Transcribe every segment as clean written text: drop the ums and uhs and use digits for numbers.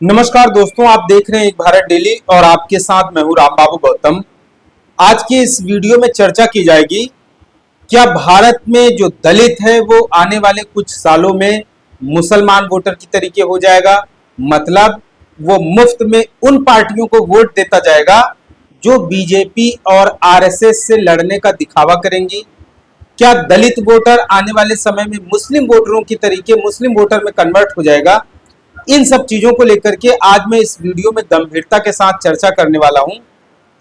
नमस्कार दोस्तों, आप देख रहे हैं एक भारत डेली और आपके साथ मैं हूं रामबाबू गौतम। आज की इस वीडियो में चर्चा की जाएगी, क्या भारत में जो दलित है वो आने वाले कुछ सालों में मुसलमान वोटर की तरीके हो जाएगा। मतलब वो मुफ्त में उन पार्टियों को वोट देता जाएगा जो बीजेपी और आरएसएस से लड़ने का दिखावा करेंगी। क्या दलित वोटर आने वाले समय में मुस्लिम वोटरों की तरीके मुस्लिम वोटर में कन्वर्ट हो जाएगा। इन सब चीजों को लेकर के आज मैं इस वीडियो में गंभीरता के साथ चर्चा करने वाला हूं।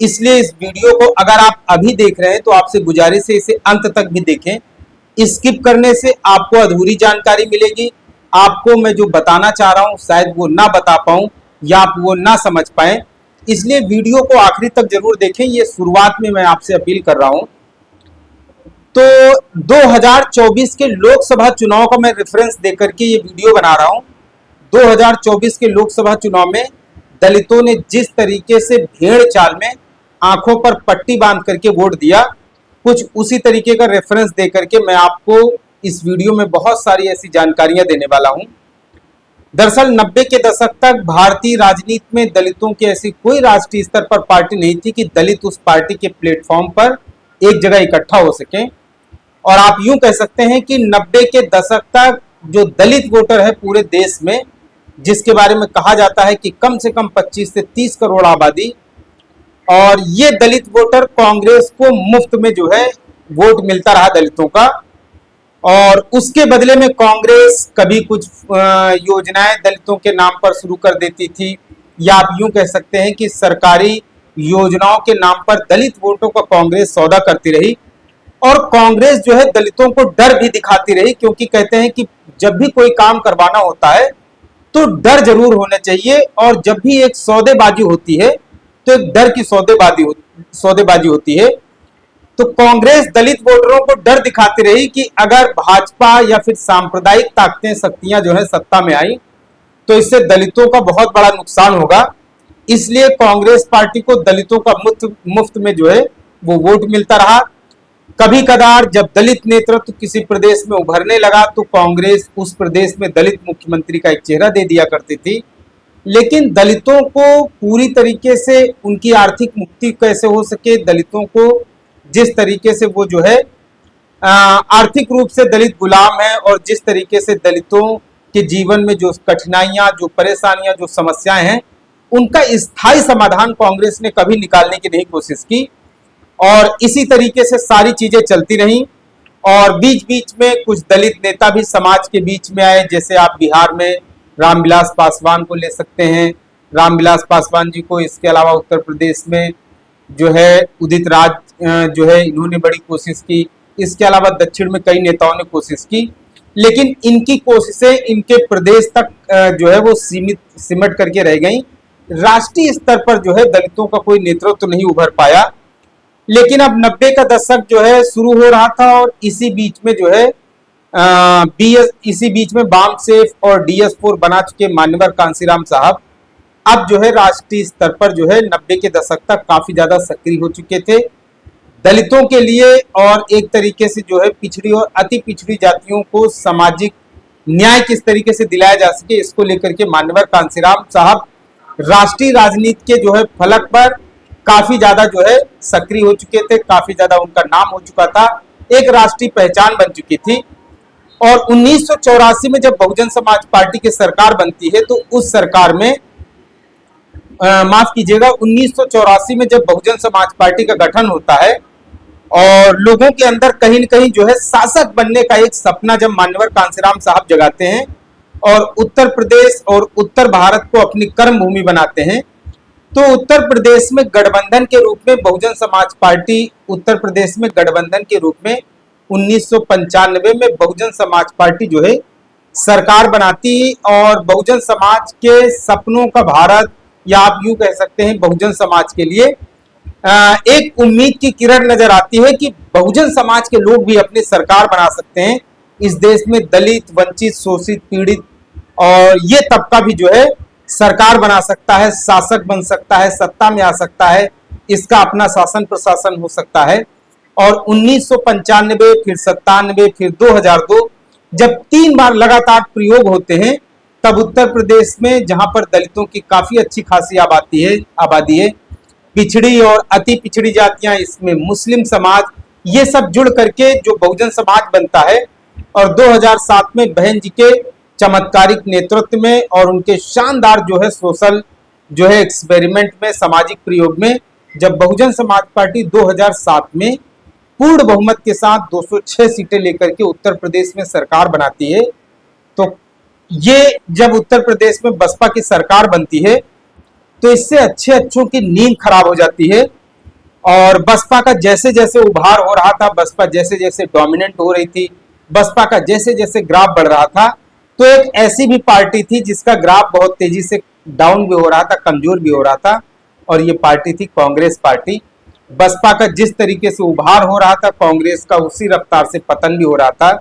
इसलिए इस वीडियो को अगर आप अभी देख रहे हैं तो आपसे गुजारिश है इसे अंत तक भी देखें। स्किप करने से आपको अधूरी जानकारी मिलेगी। आपको मैं जो बताना चाह रहा हूं शायद वो ना बता पाऊं या आप वो ना समझ पाए, इसलिए वीडियो को आखिरी तक जरूर देखें। ये शुरुआत में मैं आपसे अपील कर रहा हूं। तो 2024 के लोकसभा चुनाव का मैं रेफरेंस देकर के ये वीडियो बना रहा हूं। 2024 के लोकसभा चुनाव में दलितों ने जिस तरीके से भेड़ चाल में आंखों पर पट्टी बांध करके वोट दिया, कुछ उसी तरीके का रेफरेंस देकर के मैं आपको इस वीडियो में बहुत सारी ऐसी जानकारियां देने वाला हूं। दरअसल 90 के दशक तक भारतीय राजनीति में दलितों की ऐसी कोई राष्ट्रीय स्तर पर पार्टी नहीं थी कि दलित उस पार्टी के प्लेटफॉर्म पर एक जगह इकट्ठा हो सके। और आप यूं कह सकते हैं कि 90 के दशक तक जो दलित वोटर है पूरे देश में, जिसके बारे में कहा जाता है कि कम से कम 25 से 30 करोड़ आबादी, और ये दलित वोटर कांग्रेस को मुफ्त में जो है वोट मिलता रहा दलितों का। और उसके बदले में कांग्रेस कभी कुछ योजनाएं दलितों के नाम पर शुरू कर देती थी, या आप यूं कह सकते हैं कि सरकारी योजनाओं के नाम पर दलित वोटों का कांग्रेस सौदा करती रही। और कांग्रेस जो है दलितों को डर भी दिखाती रही, क्योंकि कहते हैं कि जब भी कोई काम करवाना होता है तो डर जरूर होना चाहिए, और जब भी एक सौदेबाजी होती है तो एक डर की सौदेबाजी होती है। तो कांग्रेस दलित वोटरों को डर दिखाती रही कि अगर भाजपा या फिर सांप्रदायिक ताकतें शक्तियां जो है सत्ता में आई तो इससे दलितों का बहुत बड़ा नुकसान होगा। इसलिए कांग्रेस पार्टी को दलितों का मुफ्त में जो है वो वोट मिलता रहा। कभी कदार जब दलित नेतृत्व किसी प्रदेश में उभरने लगा तो कांग्रेस उस प्रदेश में दलित मुख्यमंत्री का एक चेहरा दे दिया करती थी। लेकिन दलितों को पूरी तरीके से उनकी आर्थिक मुक्ति कैसे हो सके, दलितों को जिस तरीके से वो जो है आर्थिक रूप से दलित गुलाम है, और जिस तरीके से दलितों के जीवन में जो कठिनाइयां, जो परेशानियां, जो समस्याएं हैं, उनका स्थायी समाधान कांग्रेस ने कभी निकालने की नहीं कोशिश की। और इसी तरीके से सारी चीजें चलती रहीं। और बीच बीच में कुछ दलित नेता भी समाज के बीच में आए, जैसे आप बिहार में रामविलास पासवान को ले सकते हैं। रामविलास पासवान जी को, इसके अलावा उत्तर प्रदेश में जो है उदित राज जो है इन्होंने बड़ी कोशिश की। इसके अलावा दक्षिण में कई नेताओं ने कोशिश की, लेकिन इनकी कोशिशें इनके प्रदेश तक जो है वो सिमट करके रह गई। राष्ट्रीय स्तर पर जो है दलितों का कोई नेतृत्व नहीं उभर पाया। लेकिन अब 90 का दशक जो है शुरू हो रहा था, और इसी बीच में जो है इसी बीच में बाम सेफ और DS4 बना चुके मान्यवर कांसीराम साहब अब जो है राष्ट्रीय स्तर पर जो है 90 के दशक तक काफी ज्यादा सक्रिय हो चुके थे दलितों के लिए। और एक तरीके से जो है पिछड़ी और अति पिछड़ी जातियों को सामाजिक न्याय किस तरीके से दिलाया जा सके, इसको लेकर के मान्यवर कांसीराम साहब राष्ट्रीय राजनीति के जो है फलक पर काफी ज्यादा जो है सक्रिय हो चुके थे। काफी ज्यादा उनका नाम हो चुका था, एक राष्ट्रीय पहचान बन चुकी थी। और 1984 में जब बहुजन समाज पार्टी की सरकार बनती है तो उस सरकार में माफ कीजिएगा 1984 में जब बहुजन समाज पार्टी का गठन होता है और लोगों के अंदर कहीं न कहीं जो है शासक बनने का एक सपना जब मान्यवर कांसीराम साहब जगाते हैं और उत्तर प्रदेश और उत्तर भारत को अपनी कर्म भूमि बनाते हैं, तो उत्तर प्रदेश में गठबंधन के रूप में बहुजन समाज पार्टी उत्तर प्रदेश में गठबंधन के रूप में 1995 में बहुजन समाज पार्टी जो है सरकार बनाती। और बहुजन समाज के सपनों का भारत, या आप यूं कह सकते हैं बहुजन समाज के लिए एक उम्मीद की किरण नजर आती है कि बहुजन समाज के लोग भी अपनी सरकार बना सकते हैं। इस देश में दलित, वंचित, शोषित, पीड़ित और ये तबका भी जो है सरकार बना सकता है, शासक बन सकता है, सत्ता में आ सकता है, इसका अपना शासन प्रशासन हो सकता है। और 1995, फिर 97, फिर 2002 जब 3 बार लगातार प्रयोग होते हैं तब उत्तर प्रदेश में जहां पर दलितों की काफी अच्छी खासी आबादी है, पिछड़ी और अति पिछड़ी जातियां, इसमें मुस्लिम समाज, ये सब जुड़ करके जो बहुजन समाज बनता है। और 2007 में बहन जी के चमत्कारिक नेतृत्व में और उनके शानदार जो है सोशल जो है एक्सपेरिमेंट में, सामाजिक प्रयोग में, जब बहुजन समाज पार्टी 2007 में पूर्ण बहुमत के साथ 206 सीटें लेकर के उत्तर प्रदेश में सरकार बनाती है, तो ये जब उत्तर प्रदेश में बसपा की सरकार बनती है तो इससे अच्छे अच्छों की नींद खराब हो जाती है। और बसपा का जैसे जैसे उभार हो रहा था, बसपा जैसे जैसे डोमिनेंट हो रही थी, बसपा का जैसे जैसे ग्राफ बढ़ रहा था, तो एक ऐसी भी पार्टी थी जिसका ग्राफ बहुत तेजी से डाउन भी हो रहा था, कमजोर भी हो रहा था, और ये पार्टी थी कांग्रेस पार्टी। बसपा का जिस तरीके से उभार हो रहा था, कांग्रेस का उसी रफ्तार से पतन भी हो रहा था।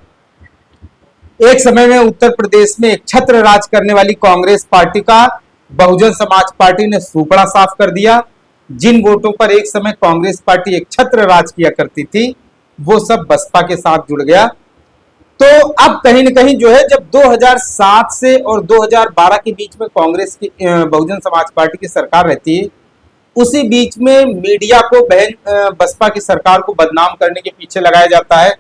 एक समय में उत्तर प्रदेश में एक छत्र राज करने वाली कांग्रेस पार्टी का बहुजन समाज पार्टी ने सूपड़ा साफ कर दिया। जिन वोटों पर एक समय कांग्रेस पार्टी एक छत्र राज किया करती थी, वो सब बसपा के साथ जुड़ गया। तो अब कहीं न कहीं जो है, जब 2007 से और 2012 के बीच में कांग्रेस की बहुजन समाज पार्टी की सरकार रहती है, उसी बीच में मीडिया को बसपा की सरकार को बदनाम करने के पीछे लगाया जाता है।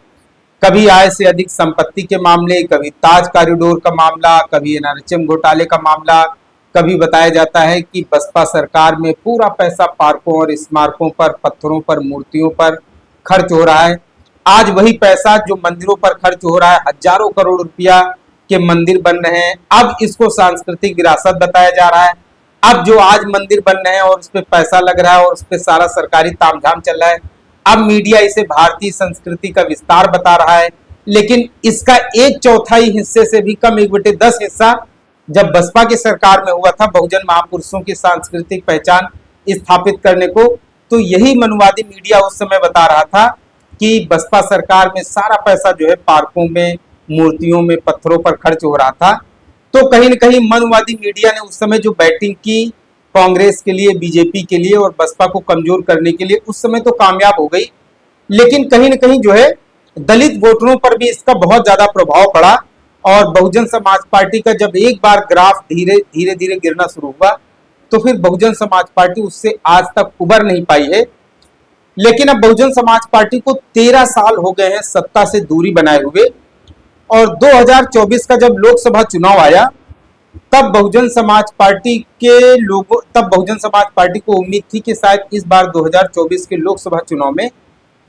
कभी आय से अधिक संपत्ति के मामले, कभी ताज कॉरिडोर का मामला, कभी एनआरएचएम घोटाले का मामला, कभी बताया जाता है कि बसपा सरकार में पूरा पैसा पार्कों और स्मारकों पर, पत्थरों पर, मूर्तियों पर खर्च हो रहा है। आज वही पैसा जो मंदिरों पर खर्च हो रहा है, हजारों करोड़ रुपया के मंदिर बन रहे हैं, अब इसको सांस्कृतिक विरासत बताया जा रहा है। अब जो आज मंदिर बन रहे हैं और उस पर पैसा लग रहा है और उस पर सारा सरकारी तामझाम चल रहा है, अब मीडिया इसे भारतीय संस्कृति का विस्तार बता रहा है। लेकिन इसका 1/4 हिस्से से भी कम, 1/10 हिस्सा जब बसपा की सरकार में हुआ था बहुजन महापुरुषों की सांस्कृतिक पहचान स्थापित करने को, तो यही मनुवादी मीडिया उस समय बता रहा था कि बसपा सरकार में सारा पैसा जो है पार्कों में, मूर्तियों में, पत्थरों पर खर्च हो रहा था। तो कहीं न कहीं मनुवादी मीडिया ने उस समय जो बैटिंग की कांग्रेस के लिए, बीजेपी के लिए और बसपा को कमजोर करने के लिए, उस समय तो कामयाब हो गई। लेकिन कहीं न कहीं जो है दलित वोटरों पर भी इसका बहुत ज्यादा प्रभाव पड़ा। और बहुजन समाज पार्टी का जब एक बार ग्राफ धीरे धीरे गिरना शुरू हुआ, तो फिर बहुजन समाज पार्टी उससे आज तक उबर नहीं पाई है। लेकिन अब बहुजन समाज पार्टी को 13 साल हो गए हैं सत्ता से दूरी बनाए हुए, और 2024 का जब लोकसभा चुनाव आया, तब बहुजन समाज पार्टी को उम्मीद थी कि शायद इस बार 2024 के लोकसभा चुनाव में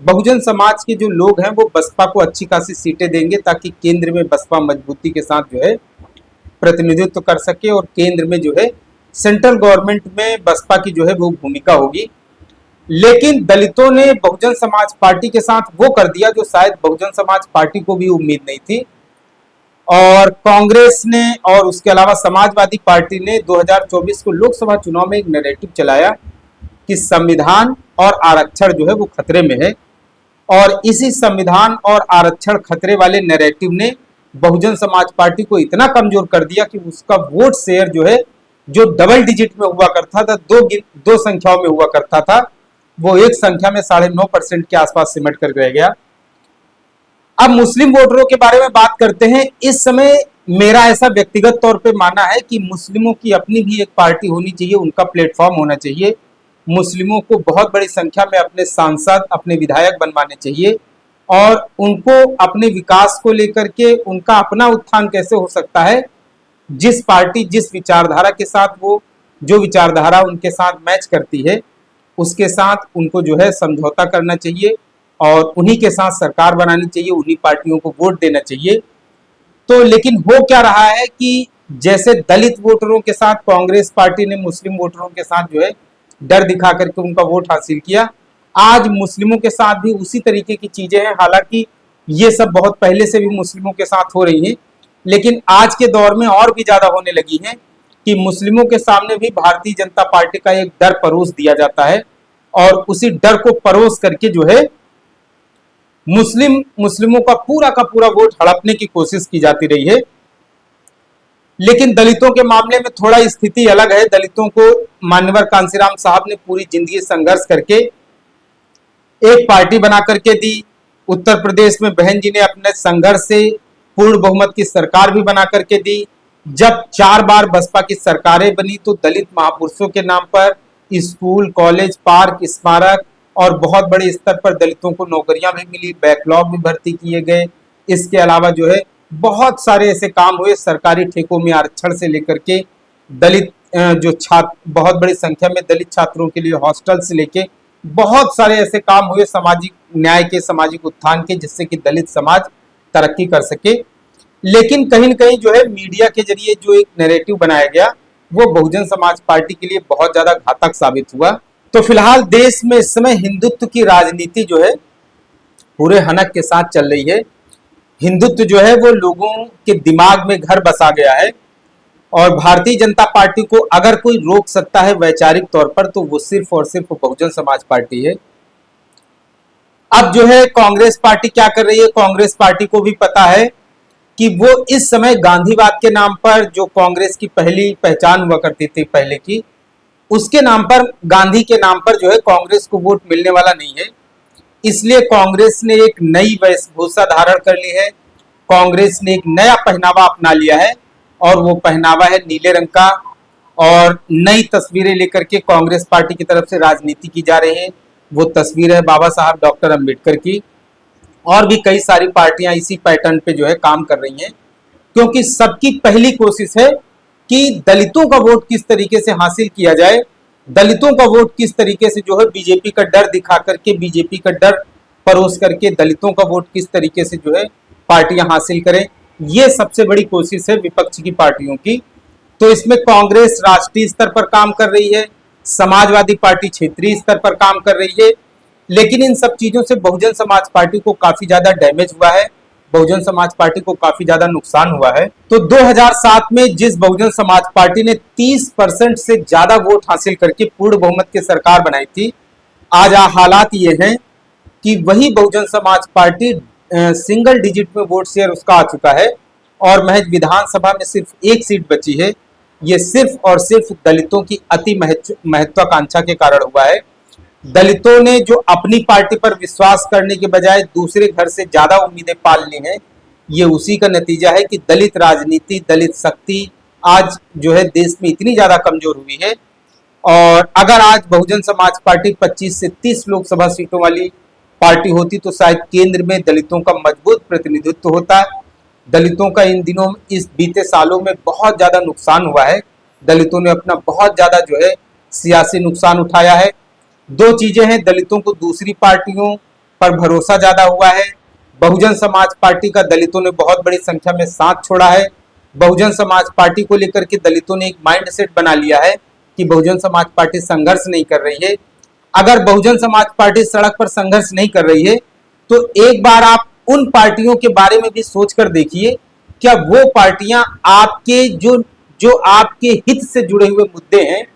बहुजन समाज के जो लोग हैं वो बसपा को अच्छी खासी सीटें देंगे, ताकि केंद्र में बसपा मजबूती के साथ जो है प्रतिनिधित्व कर सके और केंद्र में जो है सेंट्रल गवर्नमेंट में बसपा की जो है वो भूमिका होगी। लेकिन दलितों ने बहुजन समाज पार्टी के साथ वो कर दिया जो शायद बहुजन समाज पार्टी को भी उम्मीद नहीं थी। और कांग्रेस ने और उसके अलावा समाजवादी पार्टी ने 2024 को लोकसभा चुनाव में एक नैरेटिव चलाया कि संविधान और आरक्षण जो है वो खतरे में है। और इसी संविधान और आरक्षण खतरे वाले नैरेटिव ने बहुजन समाज पार्टी को इतना कमजोर कर दिया कि उसका वोट शेयर जो है, जो डबल डिजिट में हुआ करता था, दो संख्याओं में हुआ करता था, वो एक संख्या में 9.5% के आसपास सिमट कर रह गया। अब मुस्लिम वोटरों के बारे में बात करते हैं। इस समय मेरा ऐसा व्यक्तिगत तौर पे मानना है कि मुस्लिमों की अपनी भी एक पार्टी होनी चाहिए, उनका प्लेटफॉर्म होना चाहिए। मुस्लिमों को बहुत बड़ी संख्या में अपने सांसद, अपने विधायक बनवाने चाहिए, और उनको अपने विकास को लेकर के उनका अपना उत्थान कैसे हो सकता है, जिस पार्टी जिस विचारधारा के साथ वो, जो विचारधारा उनके साथ मैच करती है, उसके साथ उनको जो है समझौता करना चाहिए और उन्हीं के साथ सरकार बनानी चाहिए, उन्हीं पार्टियों को वोट देना चाहिए। तो लेकिन हो क्या रहा है कि जैसे दलित वोटरों के साथ कांग्रेस पार्टी ने मुस्लिम वोटरों के साथ जो है डर दिखा करके उनका वोट हासिल किया, आज मुस्लिमों के साथ भी उसी तरीके की चीजें हैं। हालांकि ये सब बहुत पहले से भी मुस्लिमों के साथ हो रही हैं, लेकिन आज के दौर में और भी ज्यादा होने लगी हैं कि मुस्लिमों के सामने भी भारतीय जनता पार्टी का एक डर परोस दिया जाता है, और उसी डर को परोस करके जो है मुस्लिमों का पूरा वोट हड़पने की कोशिश की जाती रही है। लेकिन दलितों के मामले में थोड़ा स्थिति अलग है। दलितों को मान्यवर कांसीराम साहब ने पूरी जिंदगी संघर्ष करके एक पार्टी बना करके दी। उत्तर प्रदेश में बहन जी ने अपने संघर्ष से पूर्ण बहुमत की सरकार भी बना करके दी। जब 4 बार बसपा की सरकारें बनी तो दलित महापुरुषों के नाम पर स्कूल, कॉलेज, पार्क, स्मारक और बहुत बड़े स्तर पर दलितों को नौकरियां भी मिली, बैकलॉग भी भर्ती किए गए। इसके अलावा जो है बहुत सारे ऐसे काम हुए, सरकारी ठेकों में आरक्षण से लेकर के दलित जो छात्र, बहुत बड़ी संख्या में दलित छात्रों के लिए हॉस्टल से लेके बहुत सारे ऐसे काम हुए सामाजिक न्याय के, सामाजिक उत्थान के, जिससे कि दलित समाज तरक्की कर सके। लेकिन कहीं न कहीं जो है मीडिया के जरिए जो एक नैरेटिव बनाया गया वो बहुजन समाज पार्टी के लिए बहुत ज्यादा घातक साबित हुआ। तो फिलहाल देश में इस समय हिंदुत्व की राजनीति जो है पूरे हनक के साथ चल रही है। हिंदुत्व जो है वो लोगों के दिमाग में घर बसा गया है और भारतीय जनता पार्टी को अगर कोई रोक सकता है वैचारिक तौर पर तो वो सिर्फ और सिर्फ बहुजन समाज पार्टी है। अब जो है कांग्रेस पार्टी क्या कर रही है, कांग्रेस पार्टी को भी पता है कि वो इस समय गांधीवाद के नाम पर, जो कांग्रेस की पहली पहचान हुआ करती थी पहले की, उसके नाम पर, गांधी के नाम पर जो है कांग्रेस को वोट मिलने वाला नहीं है। इसलिए कांग्रेस ने एक नई वेशभूषा धारण कर ली है, कांग्रेस ने एक नया पहनावा अपना लिया है और वो पहनावा है नीले रंग का। और नई तस्वीरें लेकर के कांग्रेस पार्टी की तरफ से राजनीति की जा रही है। वो तस्वीर है बाबा साहब डॉक्टर अंबेडकर की। और भी कई सारी पार्टियां इसी पैटर्न पे जो है काम कर रही हैं, क्योंकि सबकी पहली कोशिश है कि दलितों का वोट किस तरीके से हासिल किया जाए, दलितों का वोट किस तरीके से जो है बीजेपी का डर दिखा करके, बीजेपी का डर परोस करके दलितों का वोट किस तरीके से जो है पार्टियां हासिल करें। ये सबसे बड़ी कोशिश है विपक्ष की पार्टियों की। तो इसमें कांग्रेस राष्ट्रीय स्तर पर काम कर रही है, समाजवादी पार्टी क्षेत्रीय स्तर पर काम कर रही है। लेकिन इन सब चीजों से बहुजन समाज पार्टी को काफी ज्यादा डैमेज हुआ है, बहुजन समाज पार्टी को काफी ज्यादा नुकसान हुआ है। तो 2007 में जिस बहुजन समाज पार्टी ने 30% से ज्यादा वोट हासिल करके पूर्ण बहुमत की सरकार बनाई थी, आज हालात ये हैं कि वही Bahujan Samaj party single digit में वोट शेयर उसका आ चुका है और महज विधानसभा में सिर्फ एक सीट बची है। ये सिर्फ और सिर्फ दलितों की अति महत्वाकांक्षा के कारण हुआ है। दलितों ने जो अपनी पार्टी पर विश्वास करने के बजाय दूसरे घर से ज्यादा उम्मीदें पाल ली हैं, ये उसी का नतीजा है कि दलित राजनीति, दलित शक्ति आज जो है देश में इतनी ज्यादा कमजोर हुई है। और अगर आज बहुजन समाज पार्टी 25 से 30 लोकसभा सीटों वाली पार्टी होती तो शायद केंद्र में दलितों का मजबूत प्रतिनिधित्व होता। दलितों का इन दिनों, इस बीते सालों में बहुत ज्यादा नुकसान हुआ है। दलितों ने अपना बहुत ज्यादा जो है सियासी नुकसान उठाया है। दो चीजें हैं, दलितों को दूसरी पार्टियों पर भरोसा ज्यादा हुआ है। बहुजन समाज पार्टी का दलितों ने बहुत बड़ी संख्या में साथ छोड़ा है। बहुजन समाज पार्टी को लेकर के दलितों ने एक माइंड सेट बना लिया है कि बहुजन समाज पार्टी संघर्ष नहीं कर रही है। अगर बहुजन समाज पार्टी सड़क पर संघर्ष नहीं कर रही है तो एक बार आप उन पार्टियों के बारे में भी सोच कर देखिए, क्या वो पार्टियां आपके जो आपके हित से जुड़े हुए मुद्दे हैं,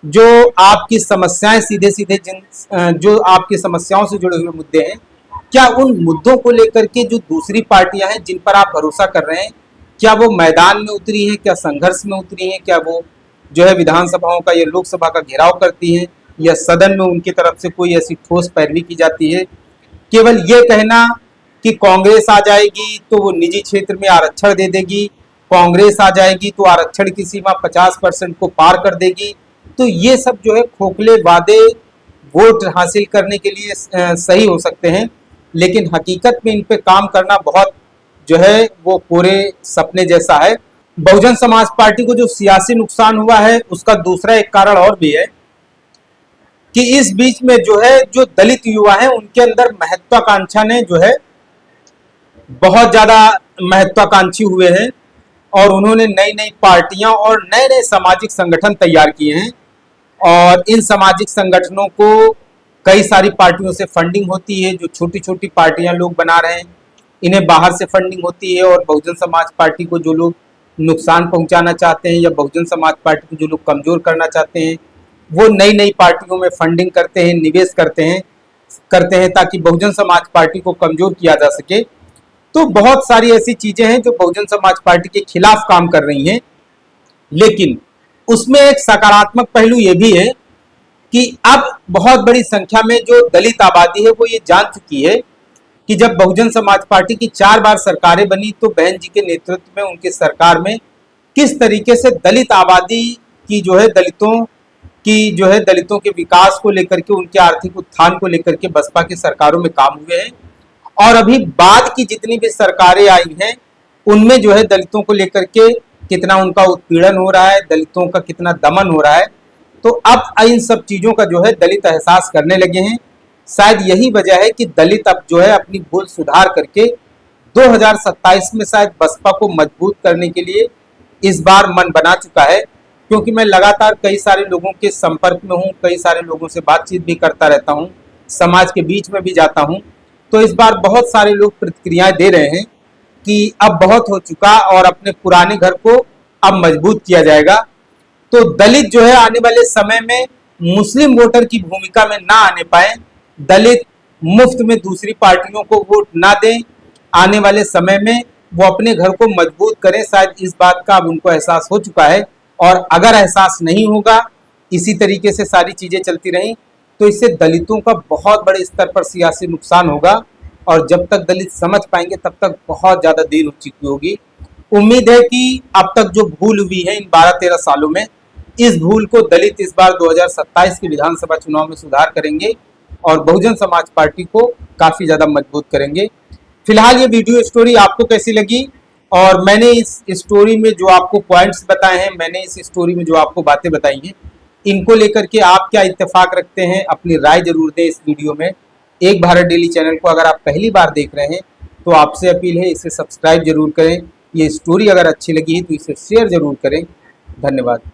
जो आपकी समस्याएं सीधे सीधे जो आपकी समस्याओं से जुड़े हुए मुद्दे हैं, क्या उन मुद्दों को लेकर के जो दूसरी पार्टियां हैं जिन पर आप भरोसा कर रहे हैं, क्या वो मैदान में उतरी हैं, क्या संघर्ष में उतरी हैं, क्या वो जो है विधानसभाओं का या लोकसभा का घेराव करती हैं, या सदन में उनकी तरफ से कोई ऐसी ठोस पैरवी की जाती है। केवल ये कहना कि कांग्रेस आ जाएगी तो वो निजी क्षेत्र में आरक्षण दे देगी, कांग्रेस आ जाएगी तो आरक्षण की सीमा 50% को पार कर देगी, तो ये सब जो है खोखले वादे वोट हासिल करने के लिए सही हो सकते हैं, लेकिन हकीकत में इन पे काम करना बहुत जो है वो पूरे सपने जैसा है। बहुजन समाज पार्टी को जो सियासी नुकसान हुआ है उसका दूसरा एक कारण और भी है कि इस बीच में जो है जो दलित युवा हैं उनके अंदर महत्वाकांक्षा ने जो है बहुत ज्यादा महत्वाकांक्षी हुए हैं और उन्होंने नई नई पार्टियां और नए नए सामाजिक संगठन तैयार किए हैं। और इन सामाजिक संगठनों को कई सारी पार्टियों से फंडिंग होती है, जो छोटी छोटी पार्टियां लोग बना रहे हैं इन्हें बाहर से फंडिंग होती है। और बहुजन समाज पार्टी को जो लोग नुकसान पहुंचाना चाहते हैं या बहुजन समाज पार्टी को जो लोग कमजोर करना चाहते हैं वो नई नई पार्टियों में फंडिंग करते हैं, निवेश करते हैं ताकि बहुजन समाज पार्टी को कमजोर किया जा सके। तो बहुत सारी ऐसी चीजें हैं जो बहुजन समाज पार्टी के खिलाफ काम कर रही हैं, लेकिन उसमें एक सकारात्मक पहलू ये भी है कि अब बहुत बड़ी संख्या में जो दलित आबादी है वो ये जान चुकी है कि जब बहुजन समाज पार्टी की 4 बार सरकारें बनी तो बहन जी के नेतृत्व में उनकी सरकार में किस तरीके से दलित आबादी की जो है दलितों के विकास को लेकर के, उनके आर्थिक उत्थान को लेकर के बसपा की सरकारों में काम हुए हैं। और अभी बाद की जितनी भी सरकारें आई हैं उनमें जो है दलितों को लेकर के कितना उनका उत्पीड़न हो रहा है, दलितों का कितना दमन हो रहा है। तो अब इन सब चीजों का जो है दलित एहसास करने लगे हैं। शायद यही वजह है कि दलित अब जो है अपनी भूल सुधार करके 2027 में शायद बसपा को मजबूत करने के लिए इस बार मन बना चुका है। क्योंकि मैं लगातार कई सारे लोगों के संपर्क में हूँ, कई सारे लोगों से बातचीत भी करता रहता हूँ, समाज के बीच में भी जाता हूँ। तो इस बार बहुत सारे लोग प्रतिक्रियाएं दे रहे हैं कि अब बहुत हो चुका और अपने पुराने घर को अब मजबूत किया जाएगा। तो दलित जो है आने वाले समय में मुस्लिम वोटर की भूमिका में ना आने पाए, दलित मुफ्त में दूसरी पार्टियों को वोट ना दें, आने वाले समय में वो अपने घर को मजबूत करें। शायद इस बात का अब उनको एहसास हो चुका है। और अगर एहसास नहीं होगा, इसी तरीके से सारी चीजें चलती रहीं, तो इससे दलितों का बहुत बड़े स्तर पर सियासी नुकसान होगा। और जब तक दलित समझ पाएंगे तब तक बहुत ज्यादा देर हो चुकी होगी। उम्मीद है कि अब तक जो भूल हुई है इन 12-13 सालों में, इस भूल को दलित इस बार 2027 के विधानसभा चुनाव में सुधार करेंगे और बहुजन समाज पार्टी को काफी ज्यादा मजबूत करेंगे। फिलहाल ये वीडियो स्टोरी आपको कैसी लगी, और मैंने इस स्टोरी में जो आपको पॉइंट्स बताए हैं, मैंने इस स्टोरी में जो आपको बातें बताई हैं, इनको लेकर के आप क्या इत्तेफाक रखते हैं, अपनी राय जरूर दें इस वीडियो में। एक भारत डेली चैनल को अगर आप पहली बार देख रहे हैं तो आपसे अपील है इसे सब्सक्राइब जरूर करें। ये स्टोरी अगर अच्छी लगी है तो इसे शेयर जरूर करें। धन्यवाद।